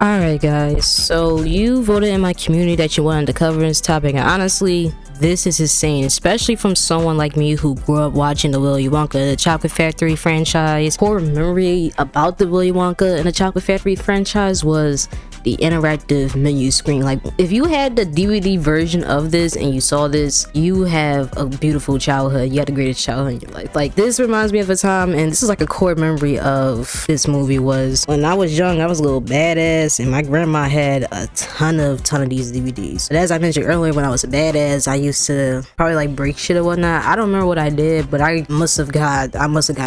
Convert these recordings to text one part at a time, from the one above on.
Alright guys, so you voted in my community that you wanted to cover this topic, and honestly, this is insane, especially from someone like me who grew up watching the Willy Wonka, the Chocolate Factory franchise. Core memory about the Willy Wonka and the Chocolate Factory franchise was the interactive menu screen. Like, if you had the DVD version of this and you saw this, you have a beautiful childhood. You had the greatest childhood in your life. Like, this reminds me of a time, and this is like a core memory of this movie, was when I was young. I was a little badass, and my grandma had a ton of these DVDs. But as I mentioned earlier, when I was a badass, I used to probably like break shit or whatnot. I don't remember what I did, but I must have got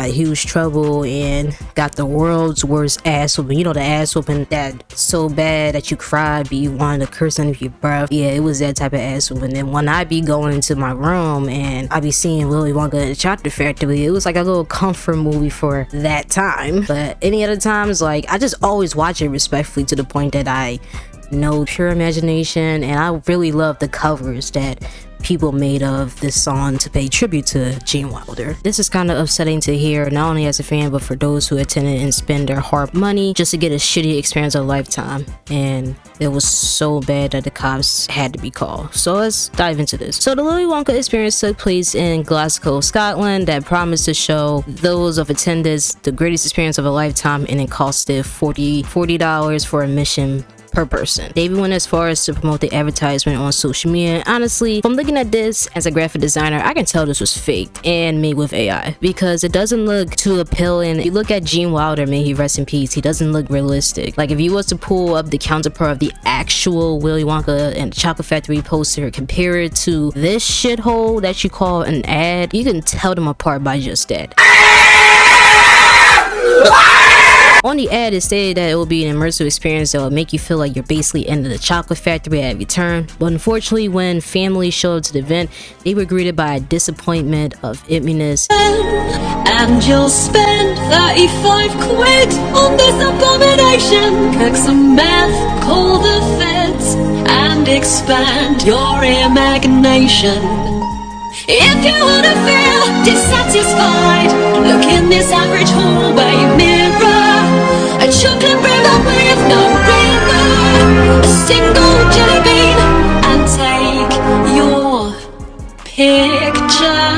huge trouble and got the world's worst ass whooping. You know, the ass whooping that so bad that you cried, but you wanted to curse under your breath. Yeah, it was that type of ass whooping. And when I be going into my room and I be seeing Willy Wonka and the Chocolate Factory, it was like a little comfort movie for that time. But any other times, like, I just always watch it respectfully to the point that I know pure imagination, and I really love the covers that people made of this song to pay tribute to Gene Wilder. This is kind of upsetting to hear, not only as a fan, but for those who attended and spend their hard money just to get a shitty experience of a lifetime. And it was so bad that the cops had to be called. So let's dive into this. So the Willy Wonka experience took place in Glasgow, Scotland, that promised to show those of attendance the greatest experience of a lifetime, and it costed $40 for admission per person. They even went as far as to promote the advertisement on social media. And honestly, from looking at this as a graphic designer, I can tell this was faked and made with AI, because it doesn't look too appealing. You look at Gene Wilder, may he rest in peace, he doesn't look realistic. Like, if you was to pull up the counterpart of the actual Willy Wonka and the Chocolate Factory poster, compare it to this shithole that you call an ad, you can tell them apart by just that. On the ad, it stated that it will be an immersive experience that will make you feel like you're basically in the Chocolate Factory at every turn. But unfortunately, when families showed up to the event, they were greeted by a disappointment of emptiness. And you'll spend 35 quid on this abomination. Cook some meth, call the feds, and expand your imagination. If you wanna feel dissatisfied, look in this average hallway mirror. A chocolate river with no river, a single jelly bean, and take your picture.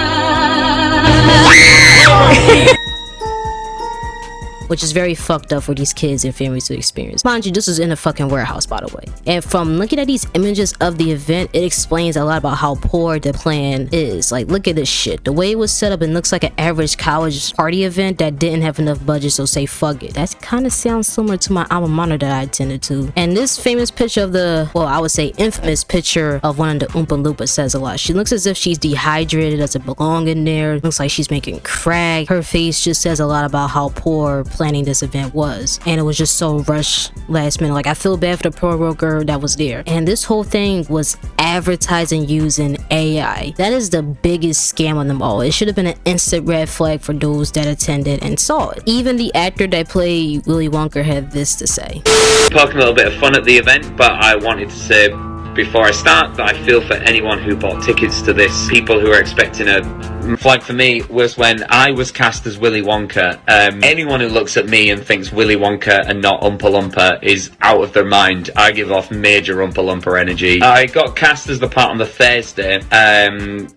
Which is very fucked up for these kids and families to experience. Mind you, this is in a fucking warehouse, by the way. And from looking at these images of the event, it explains a lot about how poor the plan is. Like, look at this shit. The way it was set up, it looks like an average college party event that didn't have enough budget, so say fuck it. That kind of sounds similar to my alma mater that I attended to. And this famous picture of the, well, I would say infamous picture of one of the Oompa Loompas says a lot. She looks as if she's dehydrated, doesn't belong in there. Looks like she's making crack. Her face just says a lot about how poor planning this event was, and it was just so rushed last minute. Like, I feel bad for the poor worker that was there. And this whole thing was advertising using AI. That is the biggest scam of them all. It should have been an instant red flag for those that attended and saw it. Even the actor that played Willy Wonka had this to say. Poking a little bit of fun at the event, but I wanted to say before I start that I feel for anyone who bought tickets to this. People who are expecting a flag for me was when I was cast as Willy Wonka. Anyone who looks at me and thinks Willy Wonka and not Oompa Loompa is out of their mind. I give off major Oompa Loompa energy. I got cast as the part on the Thursday, and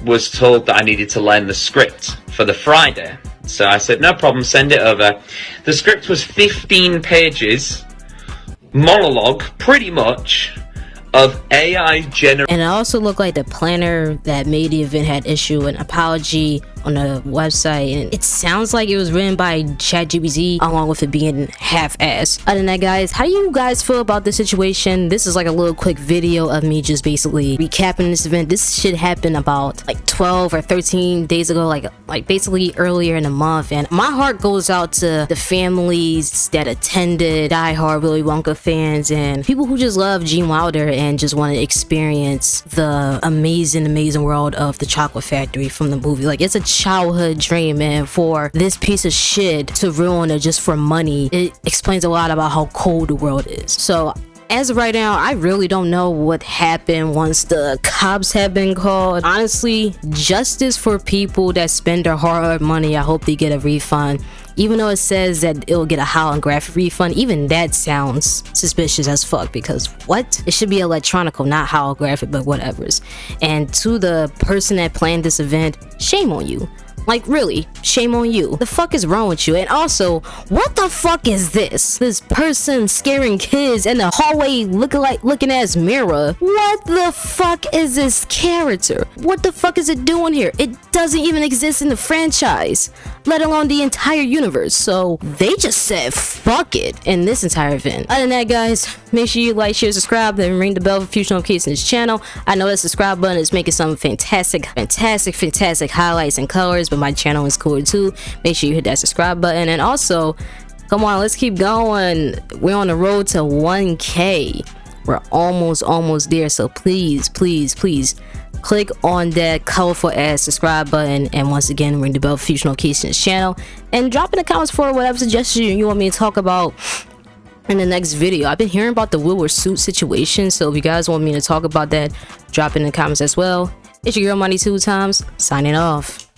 was told that I needed to learn the script for the Friday. So I said, no problem, send it over. The script was 15 pages, monologue, pretty much, of AI generated. And it also looked like the planner that made the event had issued an apology on the website, and it sounds like it was written by ChatGPT, along with it being half-assed. Other than that, guys, how do you guys feel about the situation? This is like a little quick video of me just basically recapping this event. This shit happened about like 12 or 13 days ago, like basically earlier in the month, and my heart goes out to the families that attended, diehard Willy Wonka fans, and people who just love Gene Wilder and just want to experience the amazing world of the Chocolate Factory from the movie. Like, it's a childhood dream, and for this piece of shit to ruin it just for money, it explains a lot about how cold the world is. So as of right now, I really don't know what happened once the cops have been called. Honestly, justice for people that spend their hard-earned money. I hope they get a refund. Even though it says that it'll get a holographic refund, even that sounds suspicious as fuck, because what? It should be electronical, not holographic, but whatever's. And to the person that planned this event, shame on you. Like, really, shame on you. The fuck is wrong with you? And also, what the fuck is this? This person scaring kids in the hallway looking as mirror. What the fuck is this character? What the fuck is it doing here? It doesn't even exist in the franchise, let alone the entire universe. So they just said fuck it in this entire event. Other than that, guys, make sure you like, share, subscribe, and ring the bell for future notifications in this channel. I know that subscribe button is making some fantastic highlights and colors, but my channel is cool too. Make sure you hit that subscribe button. And also, come on, let's keep going. We're on the road to 1K. We're almost there. So please click on that colorful ass subscribe button, and once again ring the bell for future notifications in this channel, and drop in the comments for whatever suggestion you want me to talk about in the next video. I've been hearing about the Will suit situation, so if you guys want me to talk about that, drop in the comments as well. It's your girl ManiTwoTimez signing off.